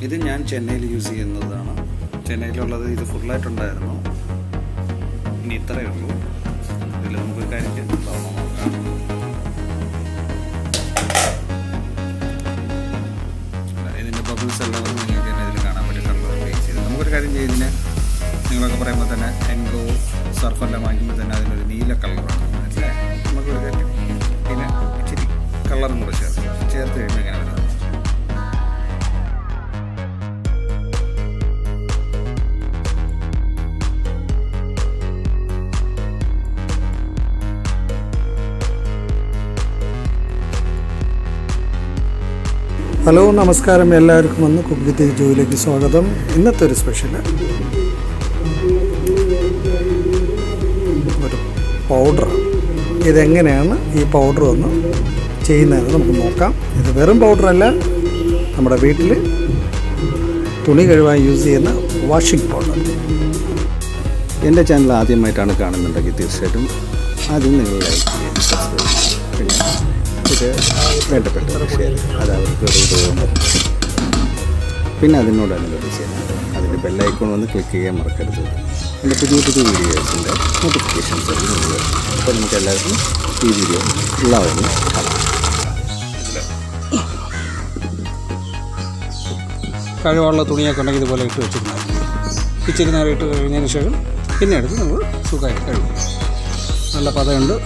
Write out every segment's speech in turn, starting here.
ഇത് ഞാൻ ചെന്നൈയിൽ യൂസ് ചെയ്യുന്നതാണ്. ചെന്നൈയിലുള്ളത് ഇത് ഫുള്ളായിട്ടുണ്ടായിരുന്നു. ഇനി ഇത്രയേ ഉള്ളൂ. ഇതിൽ നമുക്കൊരു കാര്യം നോക്കാം. ഇതിൻ്റെ ബബിൾസ് എല്ലാം നിങ്ങൾക്ക് തന്നെ ഇതിൽ കാണാൻ പറ്റും. കളർ ഉപയോഗിച്ച് ചെയ്ത് നമുക്കൊരു കാര്യം ചെയ്തതിന് നിങ്ങളൊക്കെ പറയുമ്പോൾ തന്നെ എൻഗോ സർഫെല്ലാം വാങ്ങിക്കുമ്പോൾ തന്നെ അതിനൊരു നീല കളറാണ്. അല്ലേ? നമുക്കൊരു കാര്യം പിന്നെ ഇച്ചിരി കളറും കൂടെ ചേർത്ത് കഴിയുമ്പോൾ എങ്ങനെ വരുന്നത്. ഹലോ, നമസ്കാരം. എല്ലാവർക്കും വന്ന് കുക്ക് വിത്ത് ജോയിലേക്ക് സ്വാഗതം. ഇന്നത്തെ ഒരു സ്പെഷ്യൽ ഒരു പൗഡറാണ്. ഇതെങ്ങനെയാണ് ഈ പൗഡർ ഒന്ന് ചെയ്യുന്നതെന്ന് നമുക്ക് നോക്കാം. ഇത് വെറും പൗഡറല്ല, നമ്മുടെ വീട്ടിൽ തുണി കഴുകാൻ യൂസ് ചെയ്യുന്ന വാഷിംഗ് പൗഡർ. എൻ്റെ ചാനൽ ആദ്യമായിട്ടാണ് കാണുന്നുണ്ടെങ്കിൽ തീർച്ചയായിട്ടും ആദ്യം നിങ്ങൾ ലൈക്ക് ചെയ്യുക, സബ്സ്ക്രൈബ് ചെയ്യുക. പിന്നെ ഇത് വേണ്ടപ്പെട്ടവർ ഷെയർ ചെയ്യുക. അത് അവർക്ക് ഉപയോഗം. പിന്നെ അതിനോടനുബന്ധിച്ച് അതിൻ്റെ ബെല്ലൈക്കോൺ വന്ന് ക്ലിക്ക് ചെയ്യാൻ മറക്കരുത്. എൻ്റെ പുതിയ പുതിയ വീഡിയോസിൻ്റെ നോട്ടിഫിക്കേഷൻസ് വരും. അപ്പോൾ നമുക്ക് എല്ലാവർക്കും ഈ വീഡിയോ എല്ലാവരും കാണാം. കഴിവുള്ള തുണിയൊക്കെ ഉണ്ടെങ്കിൽ ഇതുപോലെ ഇട്ട് വെച്ചിരുന്നാൽ ഇച്ചിരി നേരം ഇട്ട് കഴിഞ്ഞതിന് ശേഷം പിന്നെ എടുത്ത് നമ്മൾ സുഖമായിട്ട് കഴുകും. നല്ല പതയുണ്ട്.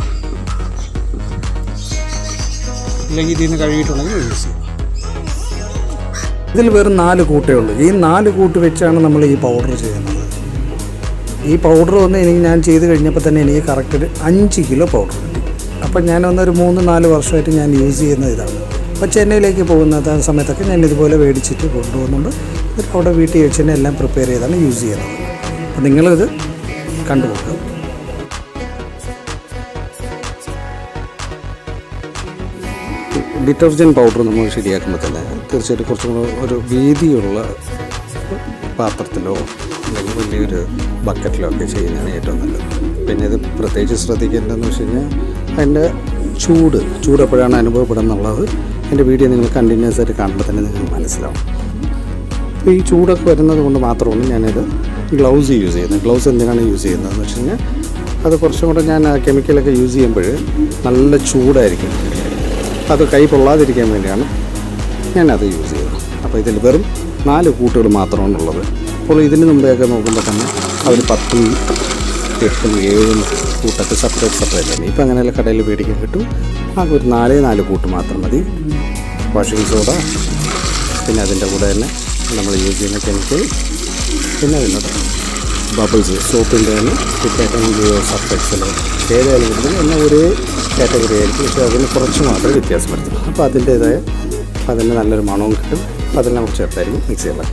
ഇല്ലെങ്കിൽ ഇതിൽ നിന്ന് കഴുകിയിട്ടുണ്ടെങ്കിൽ യൂസ് ചെയ്യും. ഇതിൽ വെറും 4 കൂട്ടേ ഉള്ളൂ. ഈ 4 കൂട്ട് വെച്ചാണ് നമ്മൾ ഈ പൗഡർ ചെയ്യുന്നത്. ഈ പൗഡർ വന്ന് എനിക്ക് ഞാൻ ചെയ്ത് കഴിഞ്ഞപ്പോൾ തന്നെ എനിക്ക് കറക്റ്റ് 5 കിലോ പൗഡർ കിട്ടി. അപ്പം ഞാനൊന്നൊരു 3-4 വർഷമായിട്ട് ഞാൻ യൂസ് ചെയ്യുന്ന ഇതാണ്. അപ്പോൾ ചെന്നൈയിലേക്ക് പോകുന്ന സമയത്തൊക്കെ ഞാൻ ഇതുപോലെ മേടിച്ചിട്ട് കൊണ്ടുപോകുന്നുണ്ട്. എന്നിട്ട് അവിടെ വീട്ടിൽ വെച്ച് തന്നെ എല്ലാം പ്രിപ്പയർ ചെയ്താണ് യൂസ് ചെയ്യുന്നത്. അപ്പോൾ നിങ്ങളിത് കണ്ടുപോകുക. ഡിറ്റർജൻറ്റ് പൗഡർ നമ്മൾ ശരിയാക്കുമ്പോൾ തന്നെ തീർച്ചയായിട്ടും കുറച്ചും കൂടെ ഒരു വീതിയുള്ള പാത്രത്തിലോ അല്ലെങ്കിൽ വലിയൊരു ബക്കറ്റിലോ ഒക്കെ ചെയ്യുന്നതാണ് ഏറ്റവും നല്ലത്. പിന്നെ ഇത് പ്രത്യേകിച്ച് ശ്രദ്ധിക്കേണ്ടതെന്ന് വെച്ച് കഴിഞ്ഞാൽ അതിൻ്റെ ചൂട് എപ്പോഴാണ് അനുഭവപ്പെടുന്നുള്ളത് എൻ്റെ വീഡിയോ നിങ്ങൾ കണ്ടിന്യൂസ് ആയിട്ട് കാണുമ്പോൾ തന്നെ നിങ്ങൾക്ക് മനസ്സിലാവും. അപ്പോൾ ഈ ചൂടൊക്കെ വരുന്നത് കൊണ്ട് മാത്രമാണ് ഞാനിത് ഗ്ലൗസ് യൂസ് ചെയ്യുന്നത്. ഗ്ലൗസ് എന്തിനാണ് യൂസ് ചെയ്യുന്നതെന്ന് വെച്ച് കഴിഞ്ഞാൽ അത് കുറച്ചും കൂടെ ഞാൻ കെമിക്കലൊക്കെ യൂസ് ചെയ്യുമ്പോൾ നല്ല ചൂടായിരിക്കും. അത് കൈ പൊള്ളാതിരിക്കാൻ വേണ്ടിയാണ് ഞാനത് യൂസ് ചെയ്തത്. അപ്പോൾ ഇതിൽ വെറും 4 കൂട്ടുകൾ മാത്രമാണുള്ളത്. അപ്പോൾ ഇതിന് മുമ്പെയൊക്കെ നോക്കുമ്പോൾ തന്നെ അവർ 10, 8, 7 കൂട്ടൊക്കെ സെപ്പറേറ്റ് തന്നെ. ഇപ്പോൾ അങ്ങനെയല്ല, കടയിൽ മേടിക്കാൻ കിട്ടും. ആകെ ഒരു 4 കൂട്ട് മാത്രം മതി. വാഷിംഗ് സോഡ, പിന്നെ അതിൻ്റെ കൂടെ തന്നെ നമ്മൾ യൂസ് ചെയ്യുന്ന കെമിക്കൽ, പിന്നെ അതിനോട് ബബിൾസ്, സോപ്പിൻ്റെ തന്നെ സർഫ് എക്സൽ ഏതായാലും കിട്ടുന്നത് എന്നാൽ ഒരേ കാറ്റഗറി ആയിരിക്കും. പക്ഷേ അതിന് കുറച്ച് മാത്രമേ വ്യത്യാസം വരുത്തുള്ളൂ. അപ്പോൾ അതിൻ്റേതായ അതിന് നല്ലൊരു മണവും കിട്ടും. അപ്പോൾ അതിനെ നമുക്ക് ചേർത്തായിരിക്കും മിക്സ് ചെയ്യുന്നത്.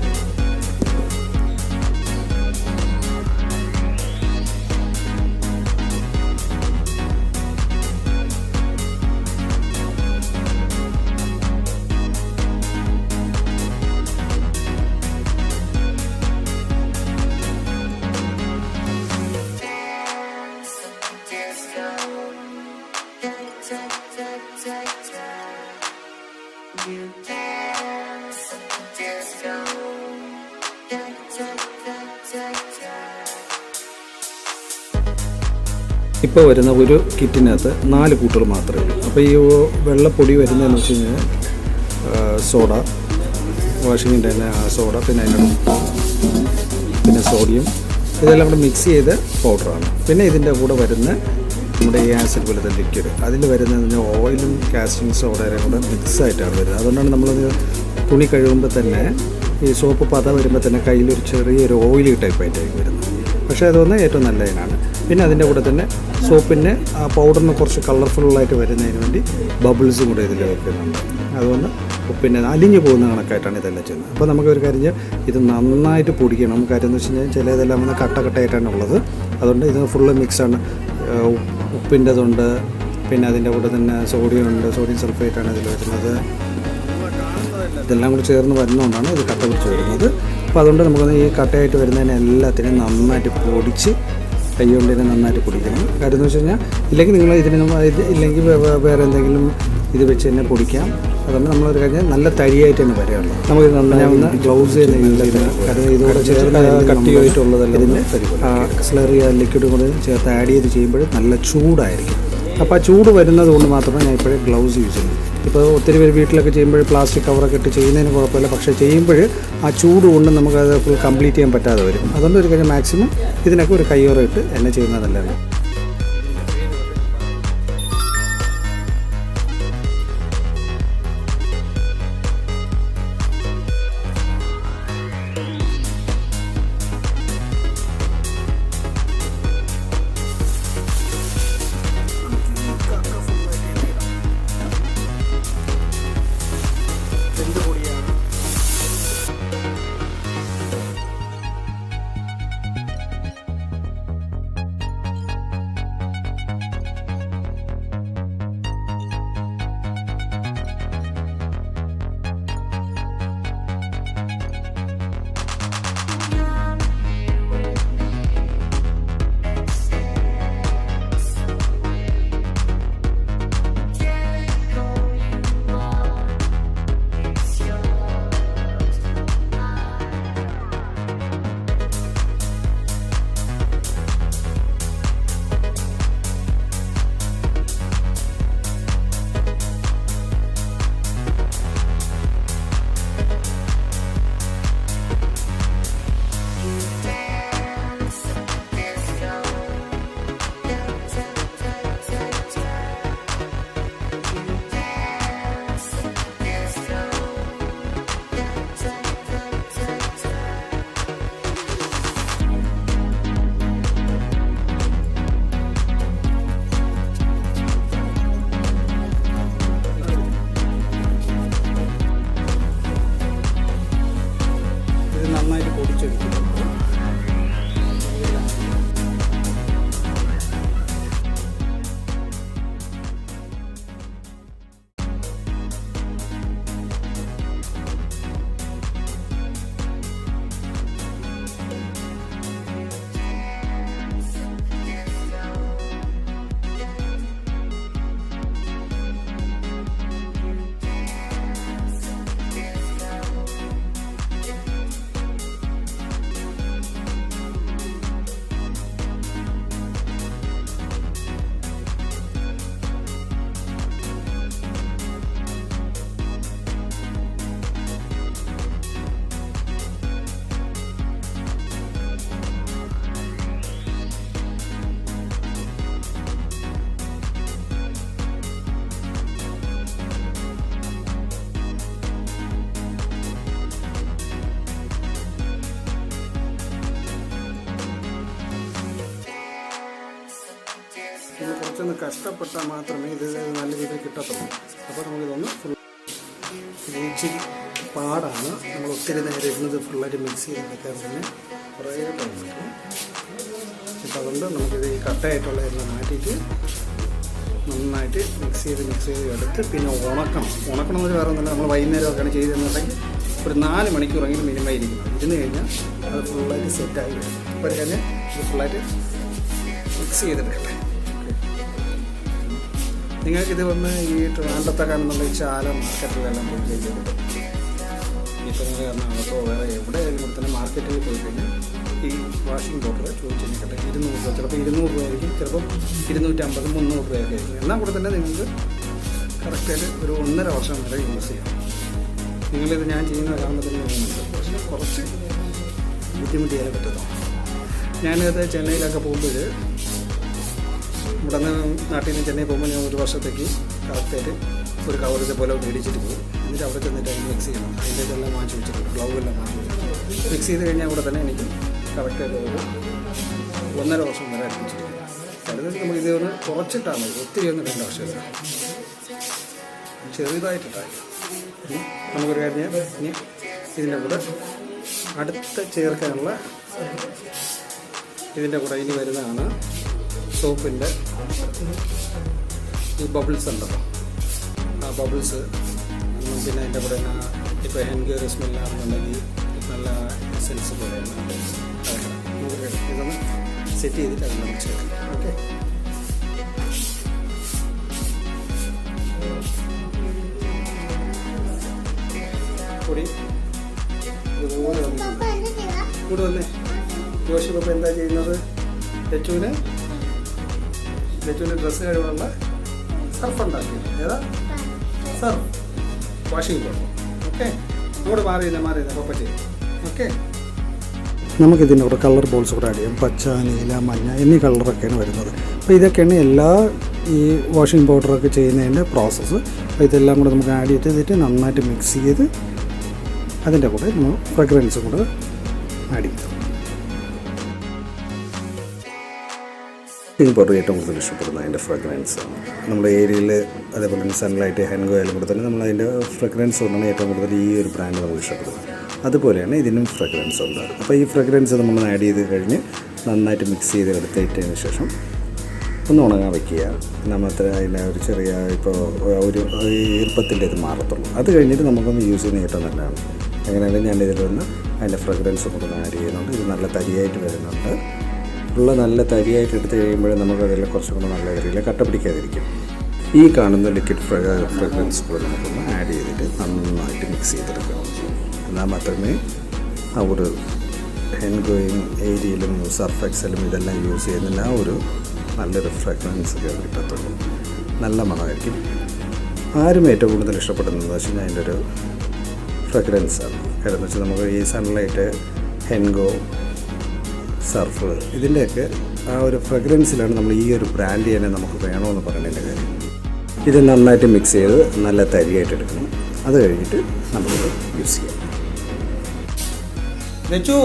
ഇപ്പോൾ വരുന്ന ഒരു കിറ്റിനകത്ത് 4 കൂട്ടുകൾ മാത്രമേ ഉള്ളൂ. അപ്പോൾ ഈ വെള്ളപ്പൊടി വരുന്നതെന്ന് വെച്ച് കഴിഞ്ഞാൽ സോഡ, വാഷിങ്ങിൻ്റെ തന്നെ സോഡ, പിന്നെ അതിൻ്റെ പിന്നെ സോഡിയം, ഇതെല്ലാം കൂടെ മിക്സ് ചെയ്ത പൗഡറാണ്. പിന്നെ ഇതിൻ്റെ കൂടെ വരുന്ന നമ്മുടെ ഈ ആസിഡ് പോലത്തെ ലിക്വിഡ്, അതിൽ വരുന്നതിന് ഓയിലും കാസ്റ്റിംഗ് സോഡയും കൂടെ മിക്സായിട്ടാണ് വരുന്നത്. അതുകൊണ്ടാണ് നമ്മളത് തുണി കഴുകുമ്പോൾ തന്നെ ഈ സോപ്പ് പത വരുമ്പോൾ തന്നെ കയ്യിലൊരു ചെറിയൊരു ഓയിലി ടൈപ്പായിട്ടായിരിക്കും വരുന്നത്. പക്ഷേ അതൊന്ന് ഏറ്റവും നല്ലതിനാണ്. പിന്നെ അതിൻ്റെ കൂടെ തന്നെ സോപ്പിന് ആ പൗഡറിന് കുറച്ച് കളർഫുള്ളായിട്ട് വരുന്നതിന് വേണ്ടി ബബിൾസും കൂടെ ഇതിൽ വെക്കുന്നുണ്ട്. അതുകൊണ്ട് പിന്നെ അലിഞ്ഞു പോകുന്ന കണക്കായിട്ടാണ് ഇതെല്ലാം ചെയ്യുന്നത്. അപ്പോൾ നമുക്കൊരു കാര്യം, ഇത് നന്നായിട്ട് പൊടിക്കണം. കാര്യം എന്ന് വെച്ച് കഴിഞ്ഞാൽ ചിലതെല്ലാം വന്ന് കട്ടയായിട്ടാണ് ഉള്ളത്. അതുകൊണ്ട് ഇത് ഫുള്ള് മിക്സാണ്. ഉപ്പിൻ്റെതുണ്ട്, പിന്നെ അതിൻ്റെ കൂടെ തന്നെ സോഡിയം സൾഫേറ്റാണ് ഇതിൽ വരുന്നത്. ഇതെല്ലാം കൂടി ചേർന്ന് വരുന്നതുകൊണ്ടാണ് ഇത് കട്ട പിടിച്ച് വരുന്നത്. അപ്പോൾ അതുകൊണ്ട് നമുക്കൊന്ന് ഈ കട്ടയായിട്ട് വരുന്നതിനെ എല്ലാത്തിനെയും നന്നായിട്ട് പൊടിച്ച് കൈ കൊണ്ട് തന്നെ നന്നായിട്ട് പൊടിക്കണം. കാര്യം എന്ന് വെച്ച് കഴിഞ്ഞാൽ ഇല്ലെങ്കിൽ നിങ്ങൾ ഇല്ലെങ്കിൽ വേറെ എന്തെങ്കിലും ഇത് വെച്ച് തന്നെ പൊടിക്കാം. അതുകൊണ്ട് നമ്മളൊരു കാര്യം നല്ല തരിയായിട്ട് തന്നെ വരെയുള്ളൂ. നമുക്ക് നന്നായി ഒന്ന് ഗ്ലൗസ് തന്നെ യൂസ് ചെയ്താൽ, കാരണം ഇതോടെ ചേർത്ത് കട്ടിയായിട്ടുള്ളതെല്ലാം ഇതിൻ്റെ സ്ലറി ലിക്വിഡ് കൂടെ ചേർത്ത് ആഡ് ചെയ്ത് ചെയ്യുമ്പോൾ നല്ല ചൂടായിരിക്കും. അപ്പോൾ ആ ചൂട് വരുന്നത് കൊണ്ട് മാത്രമേ ഞാൻ ഇപ്പോഴും ഗ്ലൗസ് യൂസ് ചെയ്യുന്നു. ഇപ്പോൾ ഒത്തിരി പേര് വീട്ടിലൊക്കെ ചെയ്യുമ്പോൾ പ്ലാസ്റ്റിക് കവറൊക്കെ ഇട്ട് ചെയ്യുന്നതിന് കുഴപ്പമില്ല, പക്ഷേ ചെയ്യുമ്പോൾ ആ ചൂട് കൊണ്ട് നമുക്കത് ഫുൾ കംപ്ലീറ്റ് ചെയ്യാൻ പറ്റാതെ വരും. അതുകൊണ്ട് ഒരു കാര്യം മാക്സിമം ഇതിനൊക്കെ ഒരു കയ്യോറ ഇട്ട് എന്നെ ചെയ്യുന്നത് നല്ലതാണ്. കുറച്ചൊന്ന് കഷ്ടപ്പെട്ടാൽ മാത്രമേ ഇത് നല്ല രീതിയിൽ കിട്ടത്തുള്ളൂ. അപ്പോൾ നമുക്കിതൊന്ന് ഫുൾ ഇച്ചിരി പാടാണ്. നമ്മൾ ഒത്തിരി നേരം ഇരുന്നത് ഫുള്ളായിട്ട് മിക്സ് ചെയ്തെടുക്കാൻ തന്നെ കുറേ ടൈം കിട്ടും. അപ്പോൾ അതുകൊണ്ട് നമുക്കിത് ഈ കട്ടയായിട്ടുള്ള എല്ലാം മാറ്റിയിട്ട് നന്നായിട്ട് മിക്സ് ചെയ്ത് എടുത്ത് പിന്നെ ഉണക്കണം എന്ന് വേറെ ഒന്നുമില്ല. നമ്മൾ വൈകുന്നേരമൊക്കെയാണ് ചെയ്തെന്നുണ്ടെങ്കിൽ ഒരു 4 മണിക്കൂറെങ്കിലും മിനിമം ഇരിക്കണം. ഇരുന്ന് കഴിഞ്ഞാൽ അത് ഫുള്ളായിട്ട് സെറ്റായി വരും. അപ്പോൾ തന്നെ ഇത് ഫുള്ളായിട്ട് മിക്സ് ചെയ്തെടുക്കട്ടെ. നിങ്ങൾക്കിത് വന്ന് ഈ ട്രിവാൻഡ്രത്തൊക്കെ ആണെന്നുള്ള ഈ ചാല മാർക്കറ്റിലെല്ലാം പോയി ചെയ്തിട്ട് ഇപ്പോൾ നിങ്ങൾ എറണാകുളത്തോ വേറെ എവിടെയായാലും കൂടെ തന്നെ മാർക്കറ്റിൽ പോയി കഴിഞ്ഞാൽ ഈ വാഷിംഗ് പൗഡർ ചോദിച്ചു കഴിഞ്ഞിട്ട് 200 രൂപ, ചിലപ്പോൾ 200 രൂപയായിരിക്കും, ചിലപ്പോൾ 250, 300 രൂപയൊക്കെ ആയിരിക്കും. എന്നാൽ കൂടെ തന്നെ നിങ്ങൾക്ക് കറക്റ്റായിട്ട് ഒരു 1.5 വർഷം വരെ യൂസ് ചെയ്യാം. നിങ്ങളിത് ഞാൻ ചെയ്യുന്നത് കാണുമ്പോൾ തന്നെ തോന്നുന്നുണ്ട്, പക്ഷേ കുറച്ച് ബുദ്ധിമുട്ടിയാലേ പറ്റുന്നു. ഞാനത് ചെന്നൈയിലൊക്കെ പോകുമ്പോൾ ഇവിടെ നിന്ന് നാട്ടിൽ നിന്ന് ചെന്നൈ പോകുമ്പോൾ ഞാൻ 1 വർഷത്തേക്ക് കറക്റ്റായിട്ട് ഒരു കവർ ഇതേപോലെ മേടിച്ചിട്ട് പോകും. എന്നിട്ട് അവിടെ ചെന്നിട്ട് അതിന് മിക്സ് ചെയ്യണം. അതിൻ്റെ ഇതെല്ലാം വാങ്ങിച്ച് വെച്ചിട്ടുണ്ട്, ഗ്ലൗ എല്ലാം വാങ്ങിച്ച് വെച്ചിട്ടുണ്ട്. മിക്സ് ചെയ്ത് കഴിഞ്ഞാൽ അവിടെ തന്നെ എനിക്ക് കറക്റ്റായിട്ട് ഒരു 1.5 വർഷം വരെ അടുപ്പിച്ചിട്ടുണ്ട്. ചിലത് നമുക്ക് ഇതൊന്ന് കുറച്ചിട്ടാണ് മതി, ഒത്തിരി ഒന്നും വേണ്ട ആവശ്യമില്ല, ചെറുതായിട്ടിട്ടായി. നമുക്കൊരു കാര്യം ഇനി ഇതിൻ്റെ കൂടെ അടുത്ത ചേർക്കാനുള്ള ഇതിൻ്റെ കൂടെ ഇനി വരുന്നതാണ് സോപ്പിൻ്റെ ഈ ബബിൾസ് ഉണ്ടല്ലോ, ആ ബബിൾസ്. പിന്നെ അതിൻ്റെ കൂടെ തന്നെ ഇപ്പോൾ ഹാൻഡ് ഗിയർ സ്മെല്ലാണെന്നുണ്ടെങ്കിൽ നല്ല എസൻസ് പോലെയാണ് അതൊക്കെ നമുക്ക് ഇതൊന്ന് സെറ്റ് ചെയ്തിട്ട് അത് നമുക്ക് ചേർക്കാം. ഓക്കെ, പൊടി ഇതുപോലെ വന്നിട്ടുണ്ട്. ഇവിടെ വന്നേ. ജോഷി പപ്പ എന്താ ചെയ്യുന്നത്? ലച്ചുവിന് ഡ്രസ്സ് കഴിവുള്ള സർഫ് ഉണ്ടാക്കി. ഏതാ സർഫ്? Washing powder. ഓക്കെ, അങ്ങോട്ട് മാറിയില്ല പപ്പ ചെയ്യും. ഓക്കെ, നമുക്കിതിൻ്റെ കൂടെ കളർ ബോൾസ് കൂടെ ആഡ് ചെയ്യാം. പച്ച, നീല, മഞ്ഞ എന്നീ കളറൊക്കെയാണ് വരുന്നത്. അപ്പോൾ ഇതൊക്കെയാണ് എല്ലാ ഈ വാഷിംഗ് പൗഡറൊക്കെ ചെയ്യുന്നതിൻ്റെ പ്രോസസ്സ്. അപ്പോൾ ഇതെല്ലാം കൂടെ നമുക്ക് ആഡ് ചെയ്തിട്ട് നന്നായിട്ട് മിക്സ് ചെയ്ത് അതിൻ്റെ കൂടെ നമ്മൾ ഫ്രഗ്രൻസും കൂടെ ആഡ് ചെയ്തു. വാഷിംഗ് പൗഡർ ഏറ്റവും കൂടുതൽ ഇഷ്ടപ്പെടുന്നത് അതിൻ്റെ ഫ്രഗ്രൻസാണ്. നമ്മുടെ ഏരിയയിൽ അതേപോലെ തന്നെ സൺലൈറ്റ്, ഹെൻഗോ ആയാലും കൂടെ തന്നെ നമ്മൾ അതിൻ്റെ ഫ്രഗ്രൻസ് കൊണ്ടാണ് ഏറ്റവും കൂടുതൽ ഈ ഒരു ബ്രാൻഡ് നമുക്ക് ഇഷ്ടപ്പെടുന്നത്. അതുപോലെയാണ് ഇതിനും ഫ്രഗ്രൻസ് ഉണ്ട്. അപ്പോൾ ഈ ഫ്രഗ്രൻസ് നമ്മൾ ആഡ് ചെയ്ത് കഴിഞ്ഞ് നന്നായിട്ട് മിക്സ് ചെയ്ത് എടുത്തിട്ടതിന് ശേഷം ഒന്ന് ഉണങ്ങാൻ വയ്ക്കുക. നമുക്ക് അതിൻ്റെ ഒരു ചെറിയ ഇപ്പോൾ ഒരു ഈർപ്പത്തിൻ്റെ ഇത് മാറത്തുള്ളൂ. അത് കഴിഞ്ഞിട്ട് നമുക്കൊന്ന് യൂസ് ചെയ്യുന്ന ഏറ്റവും നല്ലതാണ്. എങ്ങനെയാണെങ്കിലും ഞാനിതിൽ വന്ന് അതിൻ്റെ ഫ്രഗ്രൻസ് കൂടെ ആഡ് ചെയ്യുന്നുണ്ട്. ഇത് നല്ല തരിയായിട്ട് വരുന്നുണ്ട്. നല്ല തരിയായിട്ട് എടുത്ത് കഴിയുമ്പോൾ നമുക്കതിൽ കുറച്ചും കൂടെ നല്ല രീതിയിൽ കട്ട പിടിക്കാതിരിക്കും. ഈ കാണുന്ന ലിക്വിഡ് ഫ്രഗ്രൻസ് കൂടെ നമുക്കൊന്ന് ആഡ് ചെയ്തിട്ട് നന്നായിട്ട് മിക്സ് ചെയ്തെടുക്കണം. എന്നാൽ മാത്രമേ ആ ഒരു ഹെൻഗോയും ഏരിയയിലും സർഫ് എക്സലും ഇതെല്ലാം യൂസ് ചെയ്യുന്നതിന് ആ ഒരു നല്ലൊരു ഫ്രഗ്രൻസ് കിട്ടത്തുള്ളൂ. നല്ല മണമായിരിക്കും. ആരും ഏറ്റവും കൂടുതൽ ഇഷ്ടപ്പെടുന്നത് വെച്ച് കഴിഞ്ഞാൽ അതിൻ്റെ ഒരു ഫ്രഗ്രൻസാണ്. കാരണം വെച്ചാൽ നമുക്ക് ഈ സൺലൈറ്റ്, ഹെൻഗോ, സർഫ് ഇതിൻ്റെയൊക്കെ ആ ഒരു ഫ്രഗ്രൻസിലാണ് നമ്മൾ ഈ ഒരു ബ്രാൻഡ് തന്നെ നമുക്ക് വേണമെന്ന് പറയുന്നതിൻ്റെ കാര്യം. ഇത് നന്നായിട്ട് മിക്സ് ചെയ്ത് നല്ല തരിയായിട്ട് എടുക്കണം. അത് കഴിഞ്ഞിട്ട് നമുക്കത് യൂസ് ചെയ്യാം. ലച്ചു,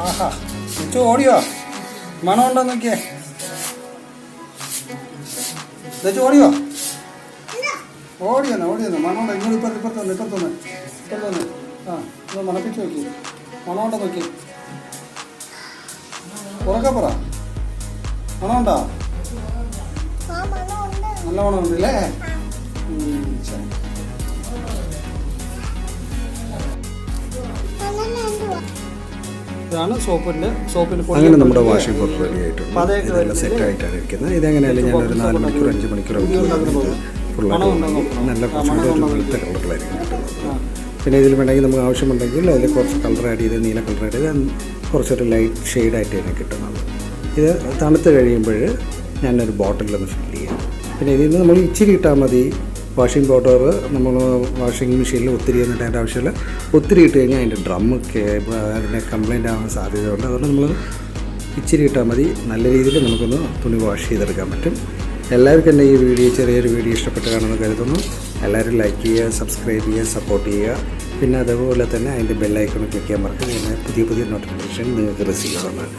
ആഹാ, ലച്ചു ഓടിയോ? മണം ഉണ്ടോ നോക്കിയേ. ലച്ചു ഓടിയോ? ഓടിയെന്ന് മണം ഉണ്ടോ? ഇങ്ങോട്ട് ഇപ്പുറത്തൊന്ന് ആ ഒന്ന് മണപ്പിച്ച് നോക്കി. മണം ഉണ്ടോ നോക്കി. ഉറക്കെ പറ. മണമുണ്ടോ? നല്ല മണമുണ്ടല്ലേ? ശരി. ഇതാണ് സോപ്പിന് അങ്ങനെ നമ്മുടെ വാഷിംഗ് പൗഡർ റെഡി ആയിട്ടുണ്ട്. ഇതെല്ലാം സെറ്റായിട്ടാണ് ഇരിക്കുന്നത്. ഇതെങ്ങനെയായാലും ഞാനൊരു 4 മണിക്കൂർ 5 മണിക്കൂർ ഫുള്ളായിട്ട് നല്ല കുറച്ചുകൂടെ ഒരു വെളുത്ത കളറിലായിരിക്കും കിട്ടുന്നത്. പിന്നെ ഇതിൽ വേണമെങ്കിൽ നമുക്ക് ആവശ്യമുണ്ടെങ്കിൽ അതിൽ കുറച്ച് കളർ ആഡ് ചെയ്ത് നീല കളർ ആഡ് ചെയ്ത് കുറച്ചൊരു ലൈറ്റ് ഷെയ്ഡായിട്ട് തന്നെ കിട്ടുന്നത്. ഇത് തണുത്ത് കഴിയുമ്പോൾ ഞാനൊരു ബോട്ടിലൊന്ന് ഫില്ല് ചെയ്യാം. പിന്നെ ഇതിൽ നിന്ന് നമ്മൾ ഇച്ചിരി ഇട്ടാൽ മതി. വാഷിംഗ് പൗഡർ നമ്മൾ വാഷിംഗ് മെഷീനിൽ ഒത്തിരി എന്നിട്ട് അതിൻ്റെ ആവശ്യമില്ല. ഒത്തിരി ഇട്ട് കഴിഞ്ഞാൽ അതിൻ്റെ ഡ്രമ്മൊക്കെ അതിനെ കംപ്ലൈൻ്റ് ആവാൻ സാധ്യതയുണ്ട്. അതുകൊണ്ട് നമ്മൾ ഇച്ചിരി ഇട്ടാൽ മതി. നല്ല രീതിയിൽ നമുക്കൊന്ന് തുണി വാഷ് ചെയ്തെടുക്കാൻ പറ്റും. എല്ലാവർക്കും എൻ്റെ ഈ വീഡിയോ ചെറിയൊരു വീഡിയോ ഇഷ്ടപ്പെട്ട് കാണുമെന്ന് കരുതുന്നു. എല്ലാവരും ലൈക്ക് ചെയ്യുക, സബ്സ്ക്രൈബ് ചെയ്യുക, സപ്പോർട്ട് ചെയ്യുക. പിന്നെ അതുപോലെ തന്നെ അതിൻ്റെ ബെല്ലൈക്കൺ ക്ലിക്ക് ചെയ്യാൻ മറക്കുക. പുതിയ നോട്ടിഫിക്കേഷൻ നിങ്ങൾക്ക് റിസീവ് ആവുന്നതാണ്.